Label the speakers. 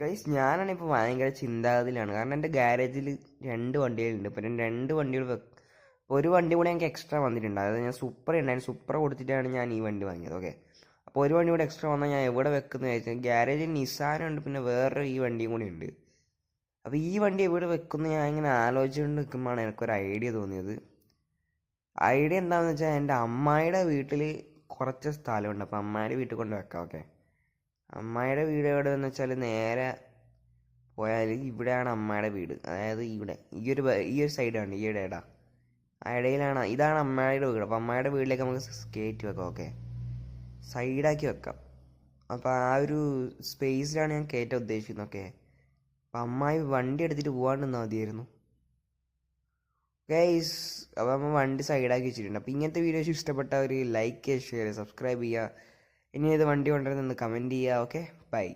Speaker 1: Guys ഞാനാണിപ്പോൾ ഭയങ്കര ചിന്താഗതിയിലാണ്. കാരണം എൻ്റെ ഗാരേജിൽ രണ്ട് വണ്ടികളുണ്ട്. ഇപ്പം ഞാൻ രണ്ട് വണ്ടികൾ ഇപ്പോൾ ഒരു വണ്ടി കൂടെ എനിക്ക് എക്സ്ട്രാ വന്നിട്ടുണ്ട്. അതായത് ഞാൻ സൂപ്പർ ഉണ്ടായിരുന്നു, സൂപ്പർ കൊടുത്തിട്ടാണ് ഞാൻ ഈ വണ്ടി വാങ്ങിയത്. ഓക്കെ, അപ്പോൾ ഒരു വണ്ടി കൂടെ എക്സ്ട്രാ വന്നാൽ ഞാൻ എവിടെ വെക്കുന്നത് ചോദിച്ചാൽ ഗ്യാരേജിൽ നിസാനുണ്ട്, പിന്നെ വേറെ ഈ വണ്ടിയും കൂടി ഉണ്ട്. അപ്പോൾ ഈ വണ്ടി എവിടെ വെക്കുന്നത് ഞാൻ ഇങ്ങനെ ആലോചിച്ചുകൊണ്ട് നിൽക്കുമ്പോഴാണ് എനിക്കൊരു ഐഡിയ തോന്നിയത്. ഐഡിയ എന്താണെന്ന് വെച്ചാൽ എൻ്റെ അമ്മായിയുടെ വീട്ടിൽ കുറച്ച് സ്ഥലമുണ്ട്. അപ്പോൾ അമ്മായിയുടെ വീട്ടിൽ കൊണ്ട് വെക്കാം. ഓക്കെ, അമ്മായിയുടെ വീട് എവിടെയെന്ന് വെച്ചാൽ നേരെ പോയാൽ ഇവിടെയാണ് അമ്മയുടെ വീട്. അതായത് ഇവിടെ ഈ ഒരു സൈഡാണ്, ഈ ഇടയിടാ ആ ഇടയിലാണ്, ഇതാണ് അമ്മയുടെ വീട്. അപ്പോൾ അമ്മയുടെ വീട്ടിലേക്ക് നമുക്ക് കയറ്റി വെക്കാം. ഓക്കെ, സൈഡാക്കി വെക്കാം. അപ്പോൾ ആ ഒരു സ്പേസിലാണ് ഞാൻ കയറ്റാൻ ഉദ്ദേശിക്കുന്നത്. ഓക്കെ, അപ്പം അമ്മായി വണ്ടി എടുത്തിട്ട് പോകാണ്ട് നിന്നാൽ മതിയായിരുന്നു. ഗൈസ്, അപ്പോൾ നമ്മൾ വണ്ടി സൈഡാക്കി വെച്ചിട്ടുണ്ട്. അപ്പോൾ ഇങ്ങനത്തെ വീഡിയോസ് ഇഷ്ടപ്പെട്ടവർ ലൈക്ക് ചെയ്യുക, ഷെയർ ചെയ്യുക, സബ്സ്ക്രൈബ് ചെയ്യുക. ഇനി ഏത് വണ്ടി കൊണ്ടുവരുന്നെന്ന് കമൻറ്റ് ചെയ്യുക. Okay, by.